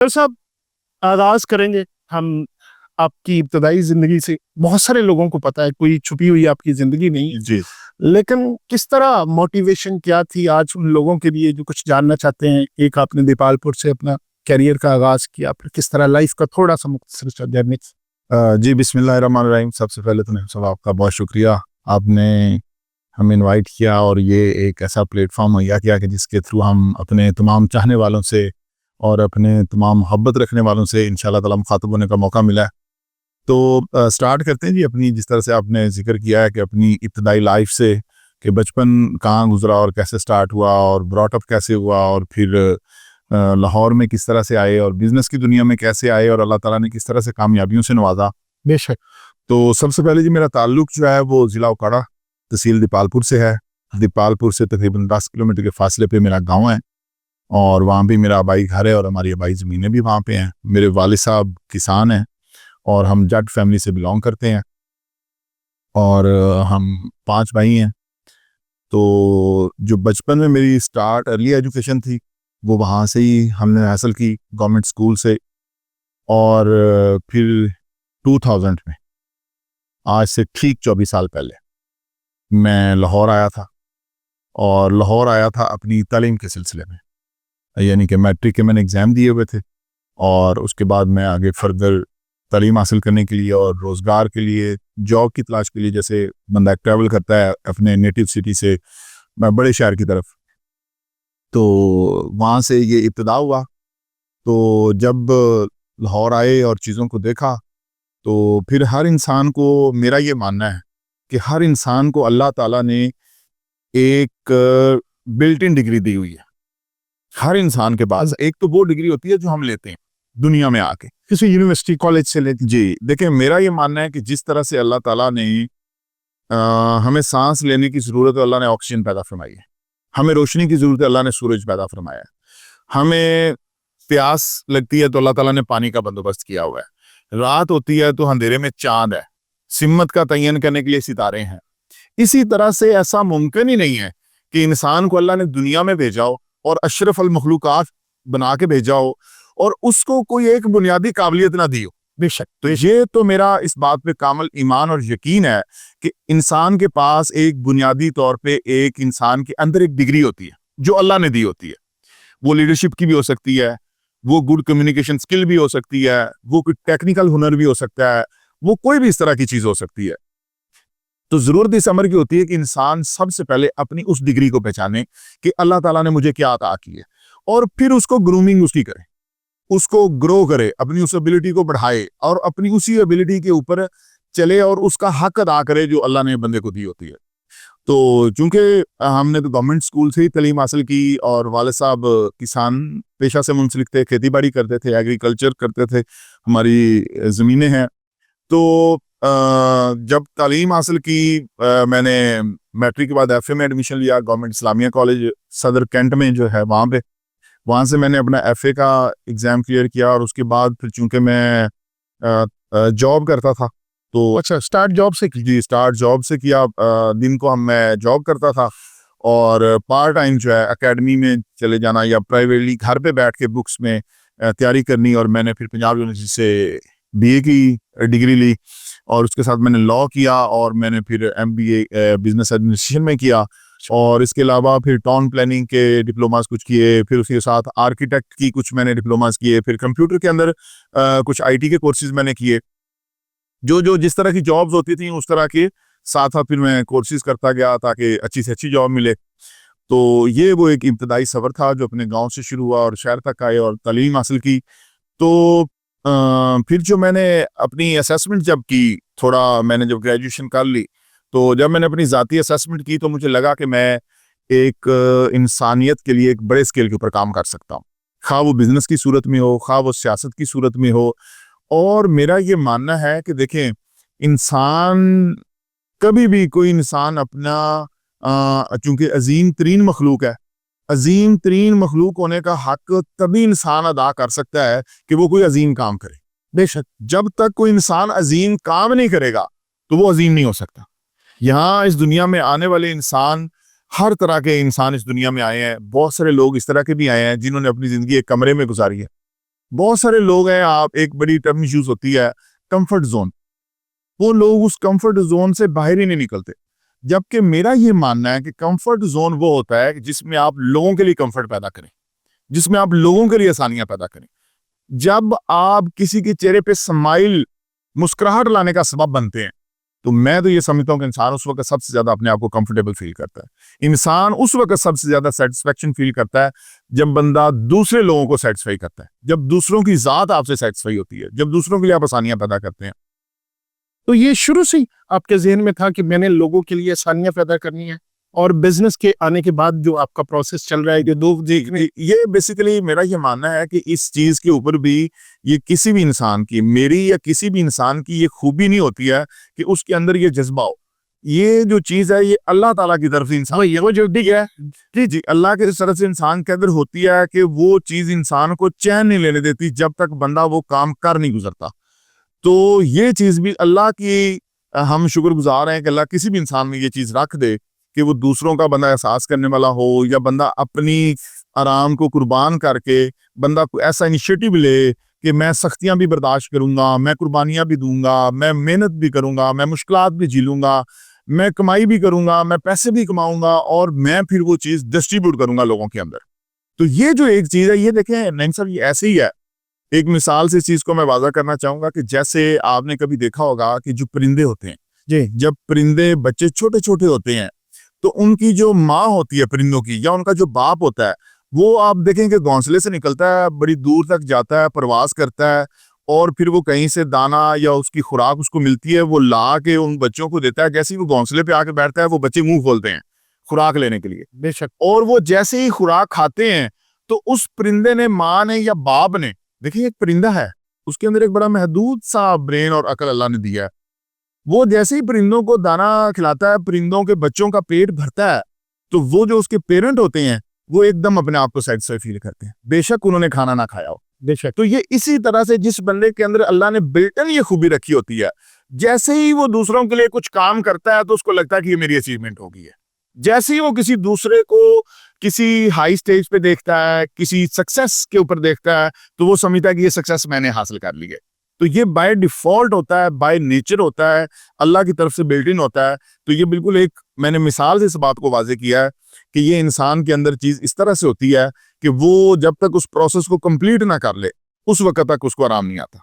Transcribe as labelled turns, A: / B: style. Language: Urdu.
A: ڈاکٹر صاحب، آغاز کریں گے ہم آپ کی ابتدائی زندگی سے۔ بہت سارے لوگوں کو پتا ہے کوئی چھپی ہوئی آپ کی زندگی نہیں ہے،
B: جی
A: لیکن کس طرح موٹیویشن کیا تھی آج ان لوگوں کے لیے جو کچھ جاننا چاہتے ہیں؟ ایک آپ نے دیپال پور سے اپنا کیریئر کا آغاز کیا، پھر کس طرح لائف کا تھوڑا سا مختصر جرنی۔
B: جی بسم اللہ الرحمن الرحیم۔ سب سے پہلے تو صاحب آپ کا بہت شکریہ، آپ نے ہمیں انوائٹ کیا اور یہ ایک ایسا پلیٹ فارم مہیا کیا کہ جس کے تھرو ہم اپنے تمام چاہنے والوں سے اور اپنے تمام محبت رکھنے والوں سے انشاءاللہ تعالی مخاطب ہونے کا موقع ملا ہے۔ تو سٹارٹ کرتے ہیں جی اپنی، جس طرح سے آپ نے ذکر کیا ہے کہ اپنی ابتدائی لائف سے، کہ بچپن کہاں گزرا اور کیسے سٹارٹ ہوا اور براٹ اپ کیسے ہوا، اور پھر لاہور میں کس طرح سے آئے اور بزنس کی دنیا میں کیسے آئے اور اللہ تعالیٰ نے کس طرح سے کامیابیوں سے نوازا۔
A: بے شک۔
B: تو سب سے پہلے جی میرا تعلق جو ہے وہ ضلع اوکاڑا تحصیل دیپال پور سے ہے۔ دیپال پور سے تقریباً 10 کلومیٹر کے فاصلے پہ میرا گاؤں ہے، اور وہاں بھی میرا آبائی گھر ہے اور ہماری آبائی زمینیں بھی وہاں پہ ہیں۔ میرے والد صاحب کسان ہیں اور ہم جٹ فیملی سے بلانگ کرتے ہیں، اور ہم 5 بھائی ہیں۔ تو جو بچپن میں میری سٹارٹ ارلی ایجوکیشن تھی وہ وہاں سے ہی ہم نے حاصل کی، گورنمنٹ اسکول سے۔ اور پھر 2000 میں، آج سے ٹھیک 24 سال پہلے، میں لاہور آیا تھا، اور لاہور آیا تھا اپنی تعلیم کے سلسلے میں، یعنی کہ میٹرک کے میں نے ایگزام دیے ہوئے تھے، اور اس کے بعد میں آگے فردر تعلیم حاصل کرنے کے لیے اور روزگار کے لیے، جاب کی تلاش کے لیے، جیسے بندہ ٹریول کرتا ہے اپنے نیٹو سٹی سے میں بڑے شہر کی طرف، تو وہاں سے یہ ابتدا ہوا۔ تو جب لاہور آئے اور چیزوں کو دیکھا، تو پھر ہر انسان کو، میرا یہ ماننا ہے کہ ہر انسان کو اللہ تعالیٰ نے ایک بلٹ ان ڈگری دی ہوئی ہے۔ ہر انسان کے پاس ایک تو وہ ڈگری ہوتی ہے جو ہم لیتے ہیں دنیا میں آ کے،
A: کسی یونیورسٹی کالج سے لیتے۔
B: جی دیکھیں، میرا یہ ماننا ہے کہ جس طرح سے اللہ تعالیٰ نے ہمیں سانس لینے کی ضرورت ہے، اللہ نے آکسیجن پیدا فرمائی ہے۔ ہمیں روشنی کی ضرورت ہے، اللہ نے سورج پیدا فرمایا ہے۔ ہمیں پیاس لگتی ہے تو اللہ تعالیٰ نے پانی کا بندوبست کیا ہوا ہے۔ رات ہوتی ہے تو اندھیرے میں چاند ہے، سمت کا تعین کرنے کے لیے ستارے ہیں۔ اسی طرح سے ایسا ممکن ہی نہیں ہے کہ انسان کو اللہ نے دنیا میں بھیجا ہو اور اشرف المخلوقات بنا کے بھیجا ہو اور اس کو کوئی ایک بنیادی قابلیت نہ دی ہو۔
A: بے شک۔
B: تو یہ تو میرا اس بات پہ کامل ایمان اور یقین ہے کہ انسان کے پاس ایک بنیادی طور پہ ایک انسان کے اندر ایک ڈگری ہوتی ہے جو اللہ نے دی ہوتی ہے۔ وہ لیڈرشپ کی بھی ہو سکتی ہے، وہ گڈ کمیونیکیشن سکل بھی ہو سکتی ہے، وہ کوئی ٹیکنیکل ہنر بھی ہو سکتا ہے، وہ کوئی بھی اس طرح کی چیز ہو سکتی ہے۔ تو ضرورت اس امر کی ہوتی ہے کہ انسان سب سے پہلے اپنی اس ڈگری کو پہچانے کہ اللہ تعالیٰ نے مجھے کیا عطا کی ہے، اور پھر اس کو گرومنگ اس کی کرے، اس کو گرو کرے، اپنی اس ایبلٹی کو بڑھائے اور اپنی اسی ایبلٹی کے اوپر چلے اور اس کا حق ادا کرے جو اللہ نے بندے کو دی ہوتی ہے۔ تو چونکہ ہم نے تو گورنمنٹ اسکول سے ہی تعلیم حاصل کی، اور والد صاحب کسان پیشہ سے منسلک تھے، کھیتی باڑی کرتے تھے، ایگریکلچر کرتے تھے، ہماری زمینیں ہیں۔ تو جب تعلیم حاصل کی، میں نے میٹرک کے بعد ایف اے میں ایڈمیشن لیا گورنمنٹ اسلامیہ کالج صدر کینٹ میں جو ہے وہاں سے میں نے اپنا ایف اے کا ایگزام کلیئر کیا، اور اس کے بعد پھر چونکہ میں جاب کرتا تھا تو
A: اچھا، سٹارٹ جاب سے کی؟
B: جی سٹارٹ جاب سے کیا۔ دن کو میں جاب کرتا تھا، اور پارٹ ٹائم جو ہے اکیڈمی میں چلے جانا یا پرائیویٹلی گھر پہ بیٹھ کے بکس میں تیاری کرنی۔ اور میں نے پھر پنجاب یونیورسٹی سے بی اے کی ڈگری لی، اور اس کے ساتھ میں نے لاء کیا، اور میں نے پھر M B A business administration میں کیا، اور اس کے علاوہ پھر ٹاؤن پلاننگ کے ڈپلوماز کچھ کیے، پھر اس کے ساتھ آرکیٹیکٹ کی کچھ میں نے ڈپلوماز کیے، پھر کمپیوٹر کے اندر کچھ آئی ٹی کے کورسز میں نے کیے۔ جو جس طرح کی جابز ہوتی تھیں اس طرح کے ساتھ پھر میں کورسز کرتا گیا تاکہ اچھی سے اچھی جاب ملے۔ تو یہ وہ ایک ابتدائی سفر تھا جو اپنے گاؤں سے شروع ہوا اور شہر تک آئے اور تعلیم حاصل کی۔ تو پھر جو میں نے اپنی اسیسمنٹ جب کی، تھوڑا میں نے جب گریجویشن کر لی، تو جب میں نے اپنی ذاتی اسیسمنٹ کی تو مجھے لگا کہ میں ایک انسانیت کے لیے ایک بڑے اسکیل کے اوپر کام کر سکتا ہوں، خواہ وہ بزنس کی صورت میں ہو، خواہ وہ سیاست کی صورت میں ہو۔ اور میرا یہ ماننا ہے کہ دیکھیں، انسان کبھی بھی، کوئی انسان اپنا چونکہ عظیم ترین مخلوق ہے، عظیم ترین مخلوق ہونے کا حق تبھی انسان ادا کر سکتا ہے کہ وہ کوئی عظیم کام کرے۔
A: بے شک۔
B: جب تک کوئی انسان عظیم کام نہیں کرے گا تو وہ عظیم نہیں ہو سکتا۔ یہاں اس دنیا میں آنے والے انسان، ہر طرح کے انسان اس دنیا میں آئے ہیں۔ بہت سارے لوگ اس طرح کے بھی آئے ہیں جنہوں نے اپنی زندگی ایک کمرے میں گزاری ہے، بہت سارے لوگ ہیں, آپ ایک بڑی ٹرم یوز ہوتی ہے کمفرٹ زون, وہ لوگ اس کمفرٹ زون سے باہر ہی نہیں نکلتے. جبکہ میرا یہ ماننا ہے کہ کمفرٹ زون وہ ہوتا ہے جس میں آپ لوگوں کے لیے کمفرٹ پیدا کریں, جس میں آپ لوگوں کے لیے آسانیاں پیدا کریں. جب آپ کسی کے چہرے پہ سمائل, مسکراہٹ لانے کا سبب بنتے ہیں, تو میں تو یہ سمجھتا ہوں کہ انسان اس وقت سب سے زیادہ اپنے آپ کو کمفرٹیبل فیل کرتا ہے. انسان اس وقت سب سے زیادہ سیٹسفیکشن فیل کرتا ہے جب بندہ دوسرے لوگوں کو سیٹسفائی کرتا ہے, جب دوسروں کی ذات آپ سے سیٹسفائی ہوتی ہے, جب دوسروں کے لیے آپ آسانیاں پیدا کرتے ہیں.
A: تو یہ شروع سے ہی آپ کے ذہن میں تھا کہ میں نے لوگوں کے لیے آسانیاں پیدا کرنی ہے, اور بزنس کے آنے کے بعد جو آپ کا پروسیس چل رہا ہے کہ
B: یہ بیسیکلی میرا یہ ماننا ہے کہ اس چیز کے اوپر بھی یہ کسی بھی انسان کی, میری یا کسی بھی انسان کی یہ خوبی نہیں ہوتی ہے کہ اس کے اندر یہ جذبہ ہو. یہ جو چیز ہے یہ اللہ تعالیٰ کی طرف سے انسان,
A: یہ جو ٹھیک ہے
B: جی اللہ کی طرف سے انسان کے اندر ہوتی ہے کہ وہ چیز انسان کو چین نہیں لینے دیتی جب تک بندہ وہ کام کر نہیں گزرتا. تو یہ چیز بھی اللہ کی ہم شکر گزار ہیں کہ اللہ کسی بھی انسان میں یہ چیز رکھ دے کہ وہ دوسروں کا بندہ احساس کرنے والا ہو, یا بندہ اپنی آرام کو قربان کر کے بندہ کو ایسا انیشیٹو لے کہ میں سختیاں بھی برداشت کروں گا, میں قربانیاں بھی دوں گا, میں محنت بھی کروں گا, میں مشکلات بھی جھیلوں گا, میں کمائی بھی کروں گا, میں پیسے بھی کماؤں گا, اور میں پھر وہ چیز ڈسٹریبیوٹ کروں گا لوگوں کے اندر. تو یہ جو ایک چیز ہے, یہ دیکھیں نہیں صاحب, یہ ایسے ہی ہے. ایک مثال سے اس چیز کو میں واضح کرنا چاہوں گا کہ جیسے آپ نے کبھی دیکھا ہوگا کہ جو پرندے ہوتے ہیں,
A: جی
B: جب پرندے بچے چھوٹے چھوٹے ہوتے ہیں تو ان کی جو ماں ہوتی ہے پرندوں کی, یا ان کا جو باپ ہوتا ہے, وہ آپ دیکھیں کہ گھونسلے سے نکلتا ہے, بڑی دور تک جاتا ہے, پرواز کرتا ہے, اور پھر وہ کہیں سے دانا یا اس کی خوراک اس کو ملتی ہے, وہ لا کے ان بچوں کو دیتا ہے. جیسے ہی وہ گھونسلے پہ آ کے بیٹھتا ہے, وہ بچے منہ کھولتے ہیں خوراک لینے کے لیے,
A: بے شک.
B: اور وہ جیسے ہی خوراک کھاتے ہیں تو اس پرندے نے, ماں نے یا باپ نے, دیکھیں ایک پرندہ ہے, اس کے اندر ایک بڑا محدود سا برین اور عقل اللہ نے دیا ہے, وہ جیسے ہی پرندوں کو دانا کھلاتا ہے, پرندوں کے بچوں کا پیٹ بھرتا ہے, تو وہ جو اس کے پیرنٹ ہوتے ہیں وہ ایک دم اپنے آپ کو سیٹسفائی فیل کرتے ہیں, بے شک انہوں نے کھانا نہ کھایا ہو.
A: بے شک.
B: تو یہ اسی طرح سے جس بندے کے اندر اللہ نے بلٹن یہ خوبی رکھی ہوتی ہے, جیسے ہی وہ دوسروں کے لیے کچھ کام کرتا ہے تو اس کو لگتا ہے کہ یہ میری اچیومنٹ ہوگی ہے. جیسے ہی وہ کسی دوسرے کو کسی ہائی سٹیج پہ دیکھتا ہے, کسی سکسیس کے اوپر دیکھتا ہے, تو وہ سمجھتا ہے کہ یہ سکسیس میں نے حاصل کر لی ہے. تو یہ بائی ڈیفالٹ ہوتا ہے, بائی نیچر ہوتا ہے, اللہ کی طرف سے بلٹ ان ہوتا ہے. تو یہ بالکل ایک, میں نے مثال سے اس بات کو واضح کیا ہے کہ یہ انسان کے اندر چیز اس طرح سے ہوتی ہے کہ وہ جب تک اس پروسیس کو کمپلیٹ نہ کر لے اس وقت تک اس کو آرام نہیں آتا.